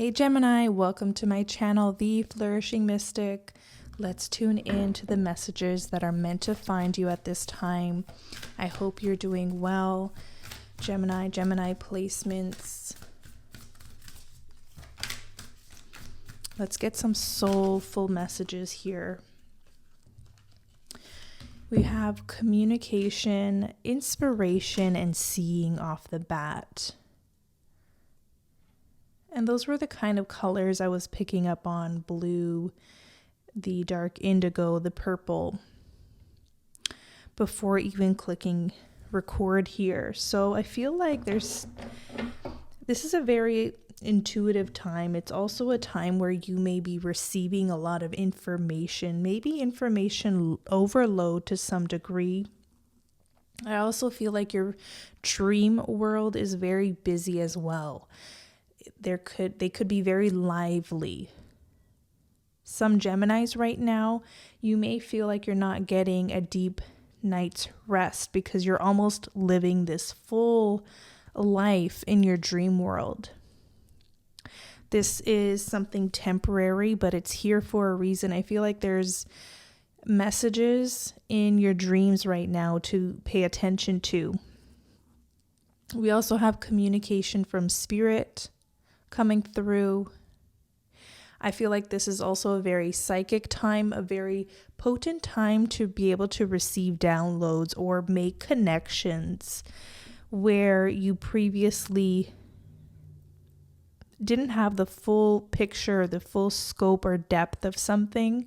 Hey Gemini, welcome to my channel, The Flourishing Mystic. Let's tune in to the messages that are meant to find you at this time. I hope you're doing well. Gemini placements. Let's get some soulful messages here. We have communication, inspiration, and seeing off the bat. And those were the kind of colors I was picking up on: blue, the dark indigo, the purple, before even clicking record here. So I feel like this is a very intuitive time. It's also a time where you may be receiving a lot of information, maybe information overload to some degree. I also feel like your dream world is very busy as well. They could be very lively. Some Geminis right now, you may feel like you're not getting a deep night's rest because you're almost living this full life in your dream world. This is something temporary, but it's here for a reason. I feel like there's messages in your dreams right now to pay attention to. We also have communication from spirit coming through. I feel like this is also a very psychic time, a very potent time to be able to receive downloads or make connections where you previously didn't have the full picture, the full scope or depth of something.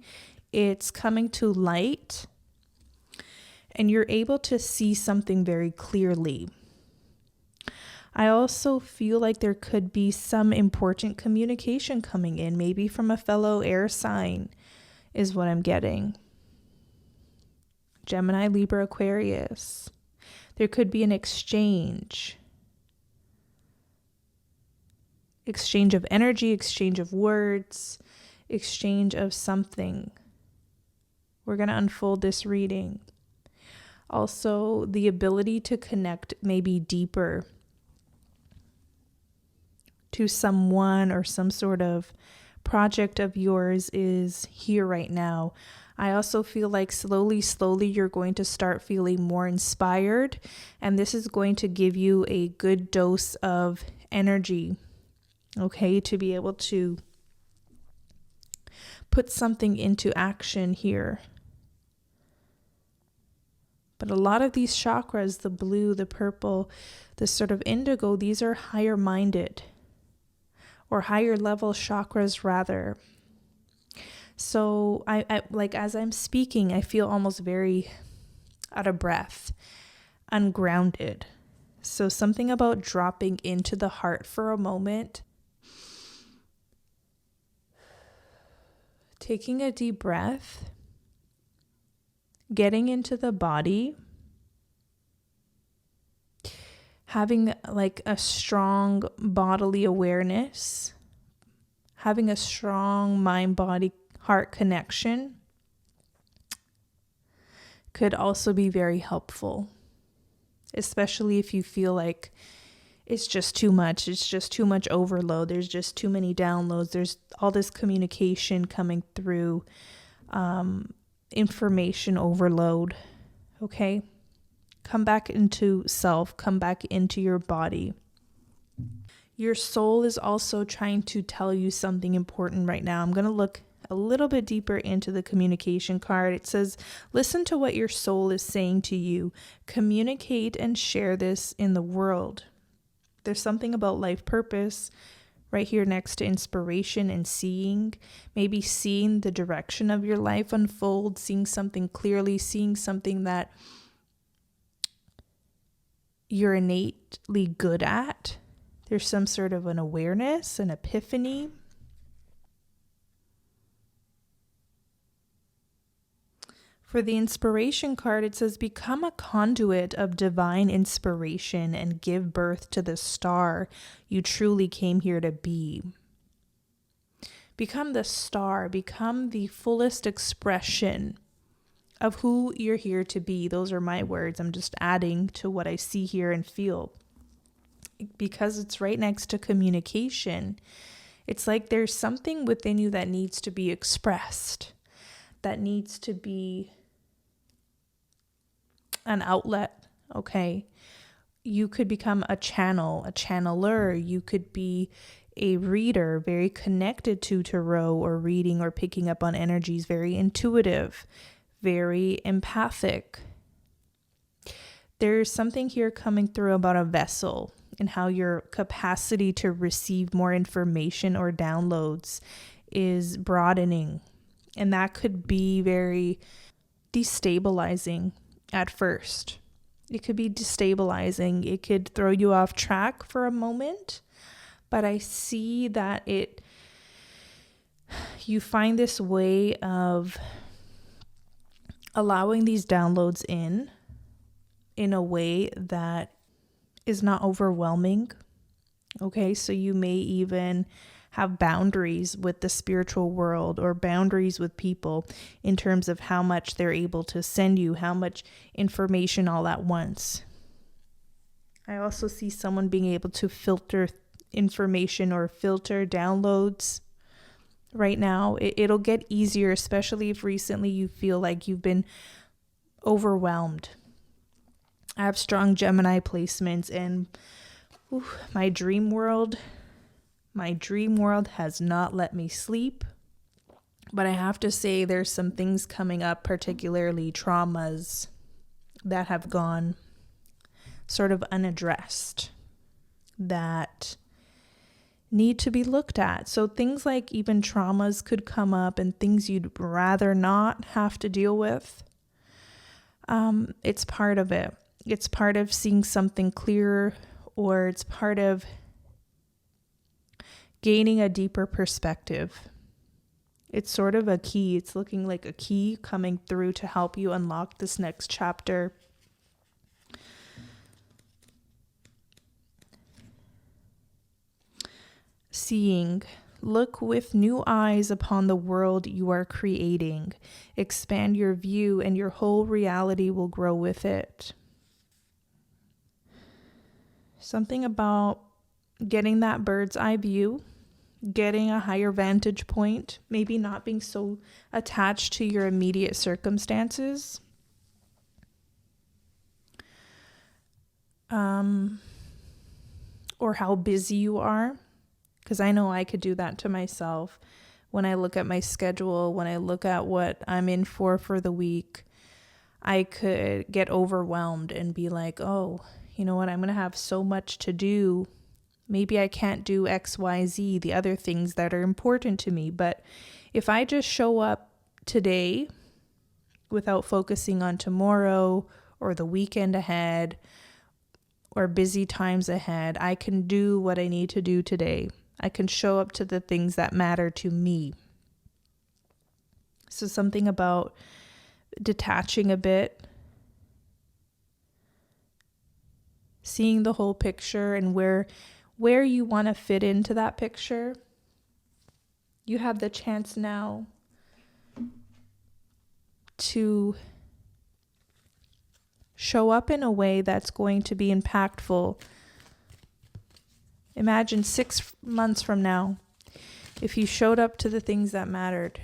It's coming to light and you're able to see something very clearly. I also feel like there could be some important communication coming in, maybe from a fellow air sign is what I'm getting. Gemini, Libra, Aquarius. There could be an exchange of energy, exchange of words, exchange of something. We're going to unfold this reading. Also, the ability to connect maybe deeper to someone or some sort of project of yours is here right now. I also feel like slowly you're going to start feeling more inspired, and this is going to give you a good dose of energy, okay, to be able to put something into action here. But a lot of these chakras, the blue, the purple, the sort of indigo, these are higher minded, or higher level chakras rather. So I like, as I'm speaking, I feel almost very out of breath, ungrounded. So something about dropping into the heart for a moment, taking a deep breath, getting into the body, having like a strong bodily awareness, having a strong mind, body, heart connection could also be very helpful, especially if you feel like it's just too much. It's just too much overload. There's just too many downloads. There's all this communication coming through, information overload. Okay? Come back into self, come back into your body. Your soul is also trying to tell you something important right now. I'm going to look a little bit deeper into the communication card. It says, listen to what your soul is saying to you. Communicate and share this in the world. There's something about life purpose right here next to inspiration and seeing. Maybe seeing the direction of your life unfold, seeing something clearly, seeing something that you're innately good at. There's some sort of an awareness, an epiphany. For the inspiration card, it says, become a conduit of divine inspiration and give birth to the star you truly came here to be. Become the star, become the fullest expression of who you're here to be. Those are my words. I'm just adding to what I see here and feel. Because it's right next to communication, It's like there's something within you that needs to be expressed, that needs to be an outlet, okay? You could become a channeler. You could be a reader, very connected to tarot or reading or picking up on energies, very intuitive, very empathic. There's something here coming through about a vessel and how your capacity to receive more information or downloads is broadening. And that could be very destabilizing at first. It could be destabilizing. It could throw you off track for a moment. But I see that you find this way of allowing these downloads in a way that is not overwhelming. Okay, so you may even have boundaries with the spiritual world or boundaries with people in terms of how much they're able to send you, how much information all at once. I also see someone being able to filter information or filter downloads right now. It'll get easier, especially if recently you feel like you've been overwhelmed. I have strong Gemini placements, and my dream world has not let me sleep. But I have to say there's some things coming up, particularly traumas that have gone sort of unaddressed that need to be looked at. So things like even traumas could come up and things you'd rather not have to deal with. It's part of it. It's part of seeing something clearer, or it's part of gaining a deeper perspective. It's sort of a key. It's looking like a key coming through to help you unlock this next chapter. Seeing. Look with new eyes upon the world you are creating. Expand your view and your whole reality will grow with it. Something about getting that bird's eye view, getting a higher vantage point, maybe not being so attached to your immediate circumstances. Or how busy you are. Because I know I could do that to myself. When I look at my schedule, when I look at what I'm in for the week, I could get overwhelmed and be like, oh, you know what, I'm going to have so much to do. Maybe I can't do X, Y, Z, the other things that are important to me. But if I just show up today without focusing on tomorrow or the weekend ahead or busy times ahead, I can do what I need to do today. I can show up to the things that matter to me. So something about detaching a bit, seeing the whole picture and where you want to fit into that picture. You have the chance now to show up in a way that's going to be impactful. Imagine 6 months from now, if you showed up to the things that mattered,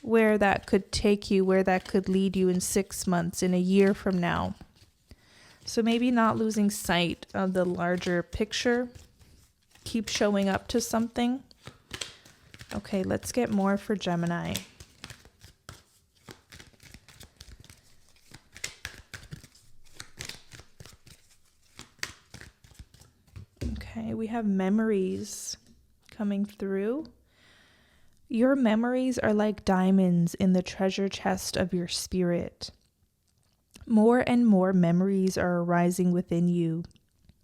where that could take you, where that could lead you in 6 months, in a year from now. So maybe not losing sight of the larger picture. Keep showing up to something. Okay, let's get more for Gemini. Okay, we have memories coming through. Your memories are like diamonds in the treasure chest of your spirit. More and more memories are arising within you.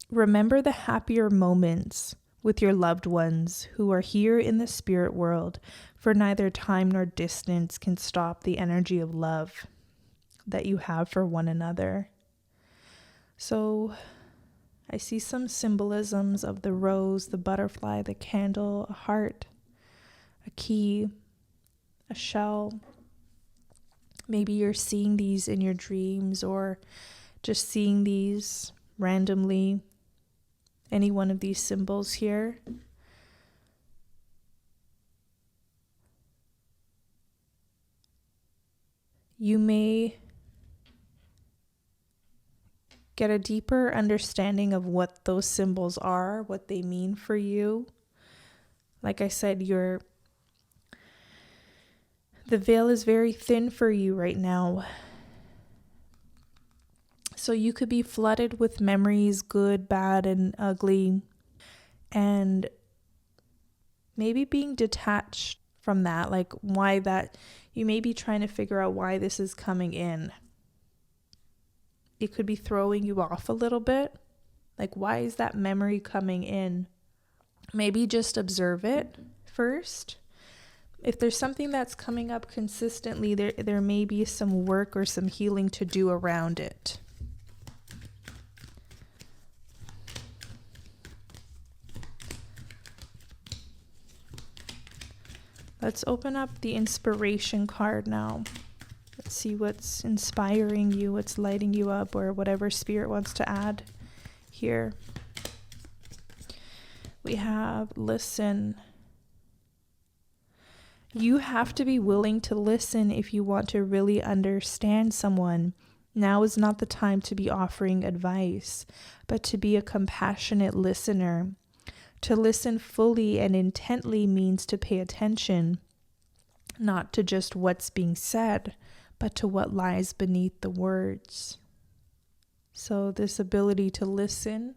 Remember the happier moments with your loved ones who are here in the spirit world, for neither time nor distance can stop the energy of love that you have for one another. So I see some symbolisms of the rose, the butterfly, the candle, a heart, a key, a shell. Maybe you're seeing these in your dreams or just seeing these randomly. Any one of these symbols here. You may get a deeper understanding of what those symbols are, what they mean for you. Like I said, the veil is very thin for you right now. So you could be flooded with memories, good, bad, and ugly, and maybe being detached from that, like why that, you may be trying to figure out why this is coming in. It could be throwing you off a little bit. Like, why is that memory coming in? Maybe just observe it first. If there's something that's coming up consistently, there may be some work or some healing to do around it. Let's open up the inspiration card now. Let's see what's inspiring you, what's lighting you up, or whatever spirit wants to add here. We have listen. You have to be willing to listen if you want to really understand someone. Now is not the time to be offering advice, but to be a compassionate listener. To listen fully and intently means to pay attention, not to just what's being said, but to what lies beneath the words. So this ability to listen,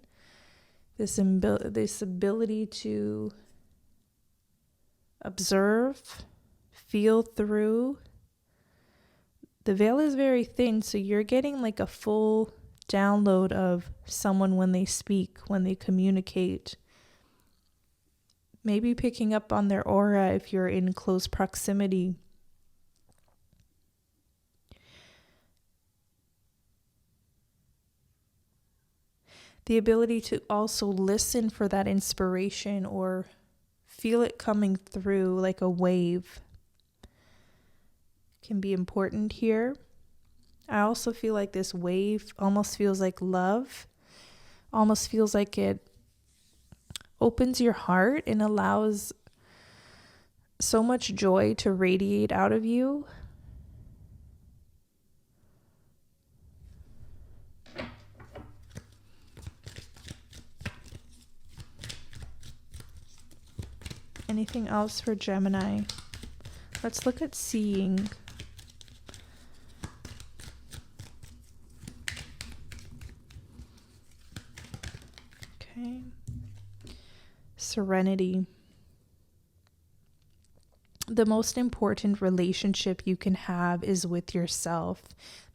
this ability to observe, feel through. The veil is very thin, so you're getting like a full download of someone when they speak, when they communicate. Maybe picking up on their aura if you're in close proximity. The ability to also listen for that inspiration or feel it coming through like a wave can be important here. I also feel like this wave almost feels like love, almost feels like it opens your heart and allows so much joy to radiate out of you. Anything else for Gemini? Let's look at seeing. Okay. Serenity. The most important relationship you can have is with yourself.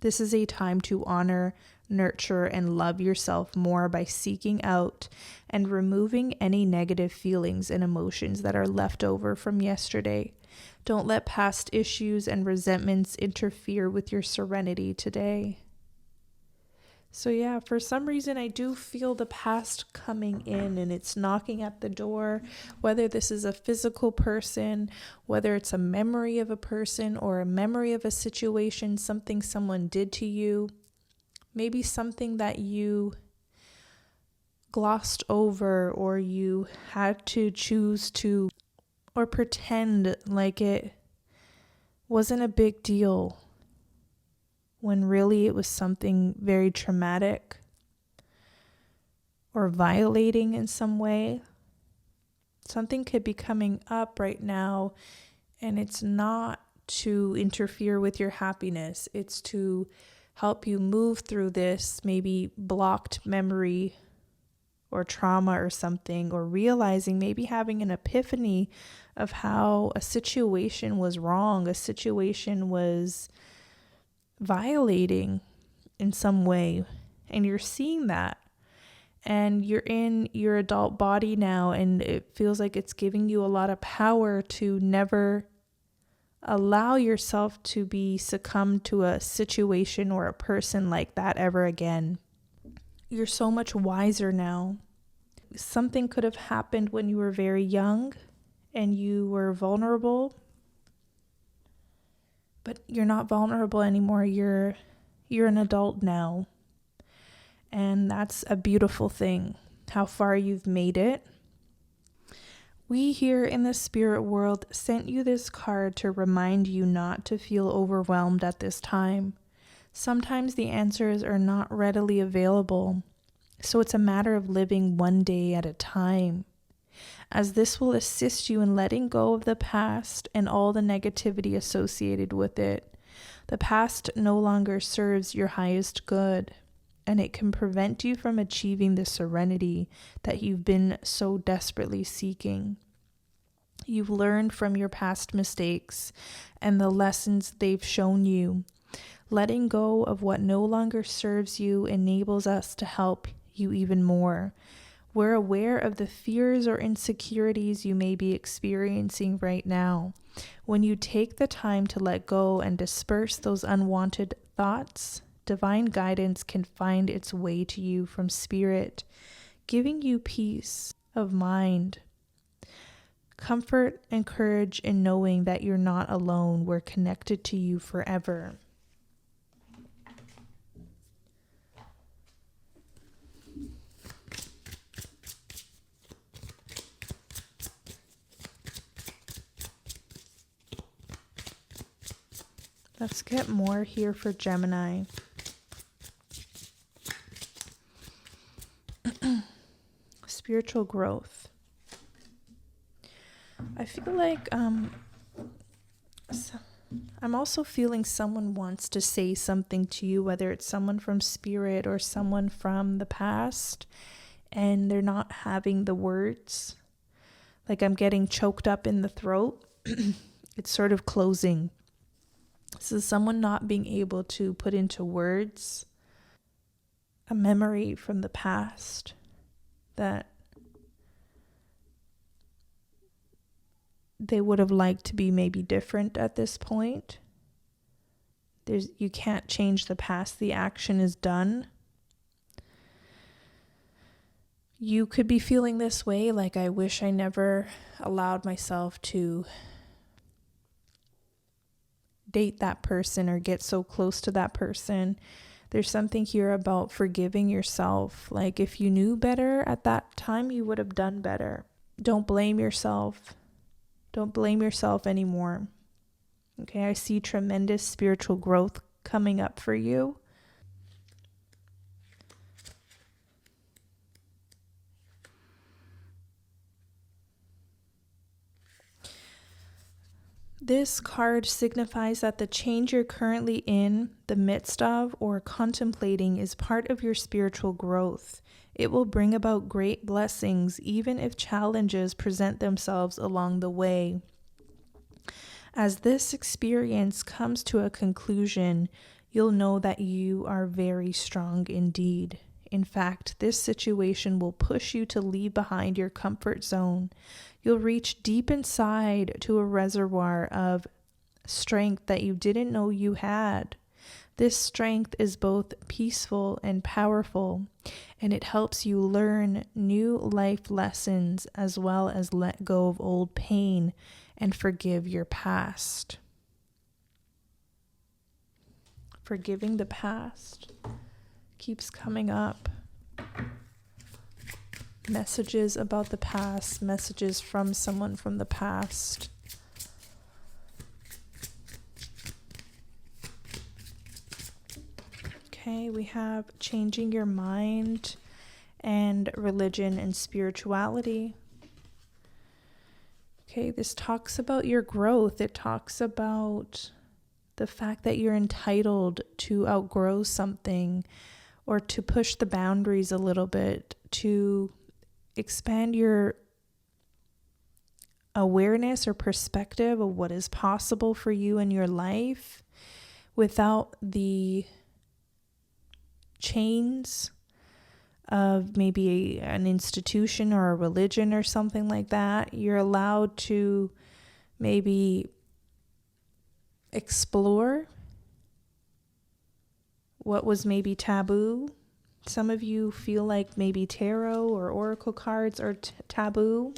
This is a time to honor, nurture, and love yourself more by seeking out and removing any negative feelings and emotions that are left over from yesterday. Don't let past issues and resentments interfere with your serenity today. So yeah, for some reason I do feel the past coming in and it's knocking at the door, whether this is a physical person, whether it's a memory of a person or a memory of a situation, something someone did to you, maybe something that you glossed over or you had to choose to or pretend like it wasn't a big deal, when really it was something very traumatic or violating in some way. Something could be coming up right now, and it's not to interfere with your happiness. It's to help you move through this maybe blocked memory or trauma or something, or realizing, maybe having an epiphany of how a situation was wrong, a situation was violating in some way, and you're seeing that, and you're in your adult body now, and it feels like it's giving you a lot of power to never allow yourself to be succumbed to a situation or a person like that ever again. You're so much wiser now. Something could have happened when you were very young and you were vulnerable, but you're not vulnerable anymore. You're an adult now. And that's a beautiful thing, how far you've made it. We here in the spirit world sent you this card to remind you not to feel overwhelmed at this time. Sometimes the answers are not readily available, so it's a matter of living one day at a time, as this will assist you in letting go of the past and all the negativity associated with it. The past no longer serves your highest good, and it can prevent you from achieving the serenity that you've been so desperately seeking. You've learned from your past mistakes and the lessons they've shown you. Letting go of what no longer serves you enables us to help you even more. We're aware of the fears or insecurities you may be experiencing right now. When you take the time to let go and disperse those unwanted thoughts, divine guidance can find its way to you from spirit, giving you peace of mind, comfort and courage in knowing that you're not alone. We're connected to you forever. Let's get more here for Gemini. Spiritual growth. I feel like I'm also feeling someone wants to say something to you, whether it's someone from spirit or someone from the past, and they're not having the words. Like I'm getting choked up in the throat. It's sort of closing. This is someone not being able to put into words a memory from the past that they would have liked to be maybe different at this point. You can't change the past. The action is done. You could be feeling this way, like I wish I never allowed myself to date that person or get so close to that person. There's something here about forgiving yourself. Like if you knew better at that time, you would have done better. Don't blame yourself. Don't blame yourself anymore. Okay, I see tremendous spiritual growth coming up for you. This card signifies that the change you're currently in the midst of or contemplating is part of your spiritual growth. It will bring about great blessings, even if challenges present themselves along the way. As this experience comes to a conclusion, you'll know that you are very strong indeed. In fact, this situation will push you to leave behind your comfort zone. You'll reach deep inside to a reservoir of strength that you didn't know you had. This strength is both peaceful and powerful, and it helps you learn new life lessons as well as let go of old pain and forgive your past. Forgiving the past keeps coming up. Messages about the past, messages from someone from the past. Okay, we have changing your mind and religion and spirituality. Okay, this talks about your growth. It talks about the fact that you're entitled to outgrow something or to push the boundaries a little bit, to expand your awareness or perspective of what is possible for you in your life without the chains of maybe an institution or a religion or something like that. You're allowed to maybe explore what was maybe taboo. Some of you feel like maybe tarot or oracle cards are taboo,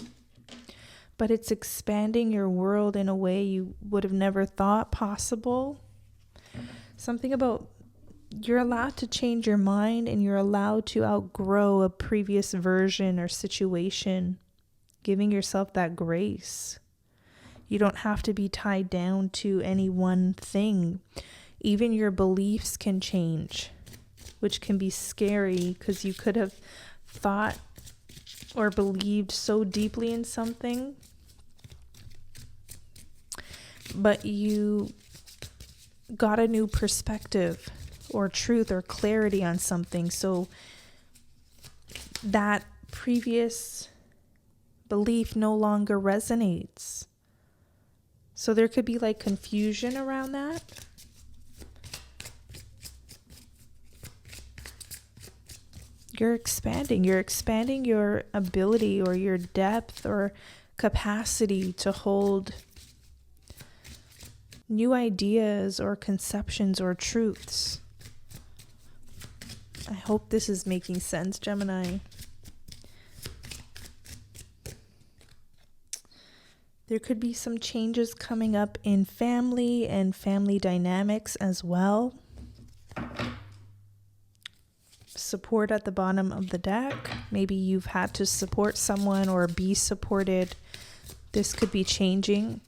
but it's expanding your world in a way you would have never thought possible. Something about you're allowed to change your mind and you're allowed to outgrow a previous version or situation. giving yourself that grace. You don't have to be tied down to any one thing. Even your beliefs can change, which can be scary because you could have thought or believed so deeply in something, but you got a new perspective or truth or clarity on something. So that previous belief no longer resonates. So there could be like confusion around that. You're expanding your ability or your depth or capacity to hold new ideas or conceptions or truths. I hope this is making sense, Gemini. There could be some changes coming up in family and family dynamics as well. Support at the bottom of the deck. Maybe you've had to support someone or be supported. This could be changing.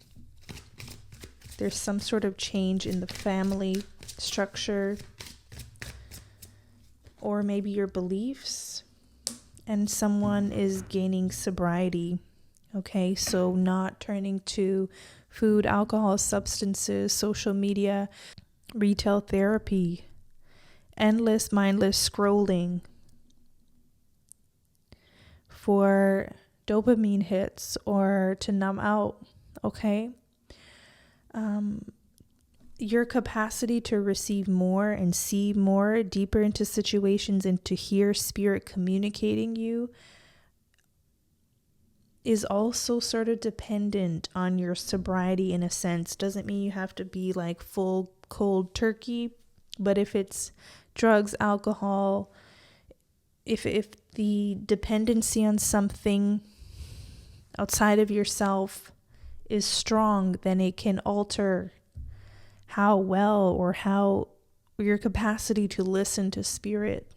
There's some sort of change in the family structure, or maybe your beliefs, and someone is gaining sobriety. Okay, so not turning to food, alcohol, substances, social media, retail therapy, endless mindless scrolling for dopamine hits or to numb out. Okay, your capacity to receive more and see more deeper into situations and to hear spirit communicating you is also sort of dependent on your sobriety in a sense. Doesn't mean you have to be like full cold turkey, but if it's drugs, alcohol, if the dependency on something outside of yourself is strong, then it can alter how well or how your capacity to listen to spirit.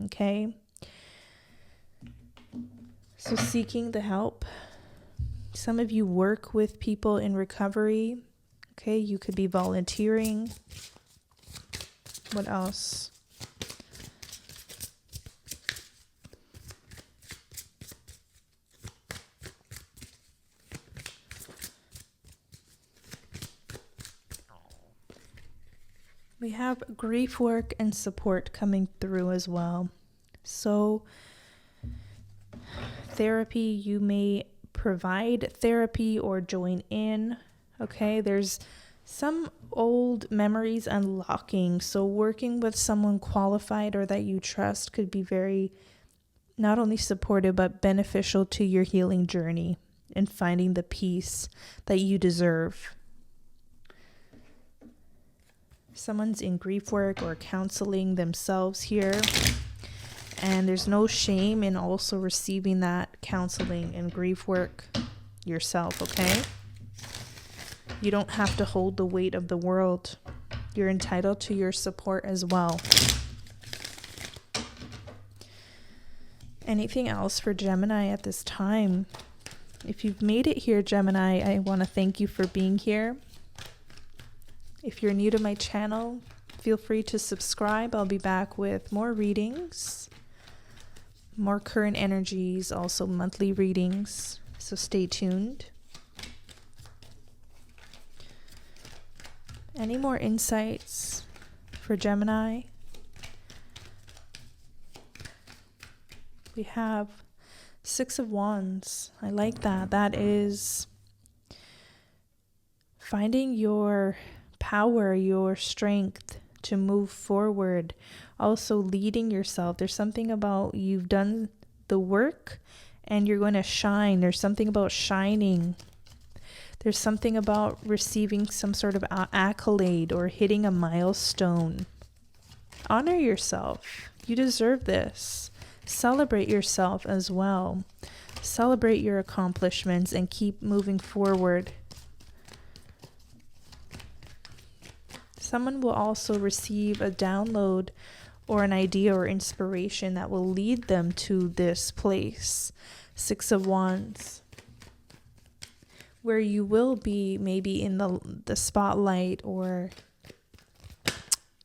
Okay? So seeking the help. Some of you work with people in recovery. Okay, you could be volunteering. What else? We have grief work and support coming through as well. So therapy, you may provide therapy or join in. Okay, there's some old memories unlocking. So working with someone qualified or that you trust could be very not only supportive but beneficial to your healing journey and finding the peace that you deserve. Someone's in grief work or counseling themselves here. And there's no shame in also receiving that counseling and grief work yourself, okay? You don't have to hold the weight of the world. You're entitled to your support as well. Anything else for Gemini at this time? If you've made it here, Gemini, I want to thank you for being here. If you're new to my channel, feel free to subscribe. I'll be back with more readings, more current energies, also monthly readings. So stay tuned. Any more insights for Gemini? We have Six of Wands. I like that. That is finding your power, your strength to move forward. Also leading yourself. There's something about you've done the work and you're going to shine. There's something about shining. There's something about receiving some sort of accolade or hitting a milestone. Honor yourself. You deserve this. Celebrate yourself as well. Celebrate your accomplishments and keep moving forward. Someone will also receive a download or an idea or inspiration that will lead them to this place. Six of Wands, where you will be maybe in the spotlight or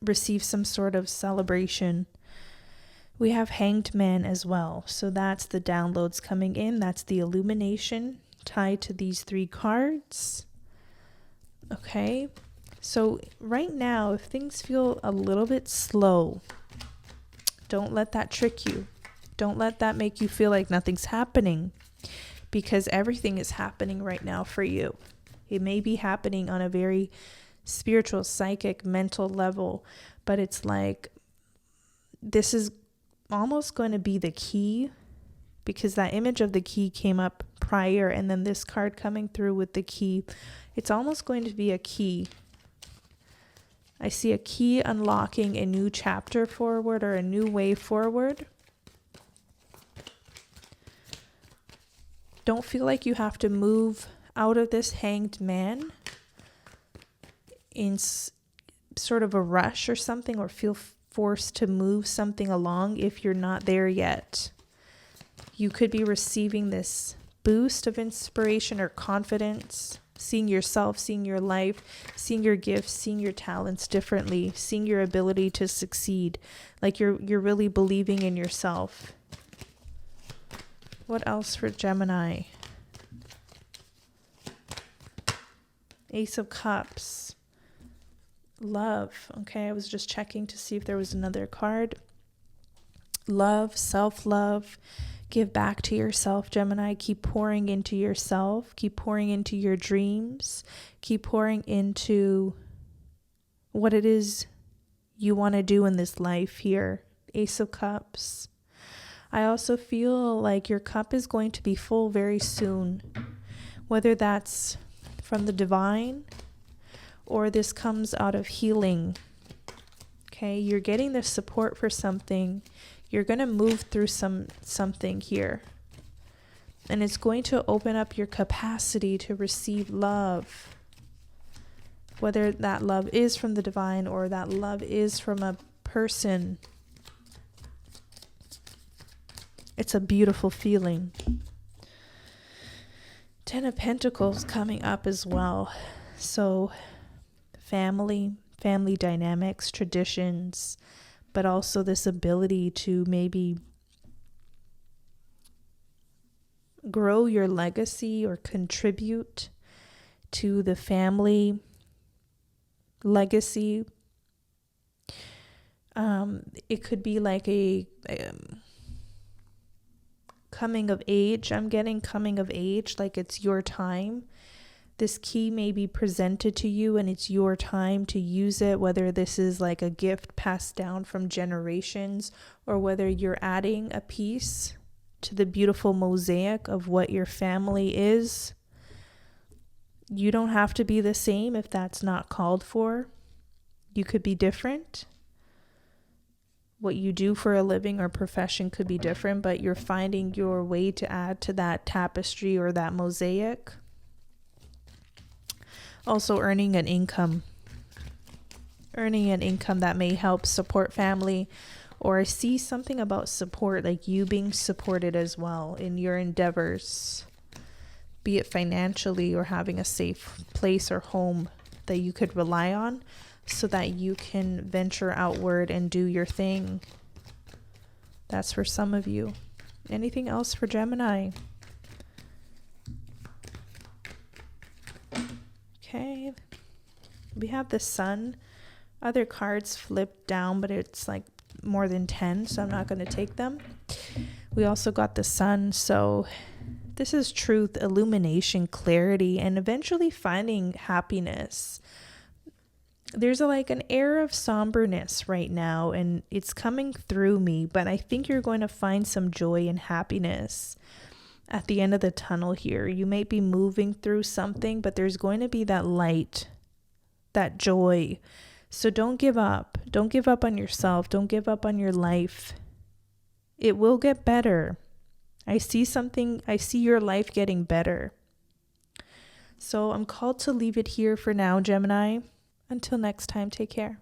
receive some sort of celebration. We have Hanged Man as well. So that's the downloads coming in. That's the illumination tied to these three cards. Okay. So right now, if things feel a little bit slow, don't let that trick you. Don't let that make you feel like nothing's happening, because everything is happening right now for you. It may be happening on a very spiritual, psychic, mental level, but it's like this is almost going to be the key, because that image of the key came up prior, and then this card coming through with the key. It's almost going to be a key. I see a key unlocking a new chapter forward, or a new way forward. Don't feel like you have to move out of this Hanged Man in sort of a rush or something, or feel forced to move something along if you're not there yet. You could be receiving this boost of inspiration or confidence, seeing yourself, seeing your life, seeing your gifts, seeing your talents differently, seeing your ability to succeed, like you're really believing in yourself. What else for Gemini? Ace of Cups. Love. Okay, I was just checking to see if there was another card. Love, self-love. Give back to yourself, Gemini. Keep pouring into yourself. Keep pouring into your dreams. Keep pouring into what it is you want to do in this life here. Ace of Cups. I also feel like your cup is going to be full very soon, whether that's from the divine or this comes out of healing. Okay, you're getting the support for something. You're going to move through something here, and it's going to open up your capacity to receive love, whether that love is from the divine or that love is from a person. It's a beautiful feeling. 10 of Pentacles coming up as well. So family dynamics, traditions, but also this ability to maybe grow your legacy or contribute to the family legacy. It could be like a coming of age. I'm getting coming of age, like it's your time. This key may be presented to you and it's your time to use it, whether this is like a gift passed down from generations or whether you're adding a piece to the beautiful mosaic of what your family is. You don't have to be the same if that's not called for. You could be different. What you do for a living or profession could be different, but you're finding your way to add to that tapestry or that mosaic. Also earning an income that may help support family, or I see something about support, like you being supported as well in your endeavors, be it financially or having a safe place or home that you could rely on so that you can venture outward and do your thing. That's for some of you. Anything else for Gemini? Okay, we have the Sun. Other cards flipped down, but it's like more than 10, so I'm not going to take them. We also got the Sun, so this is truth, illumination, clarity, and eventually finding happiness. There's like an air of somberness right now, and it's coming through me, but I think you're going to find some joy and happiness at the end of the tunnel here. You may be moving through something, but there's going to be that light, that joy. So don't give up. Don't give up on yourself. Don't give up on your life. It will get better. I see your life getting better. So I'm called to leave it here for now, Gemini. Until next time, take care.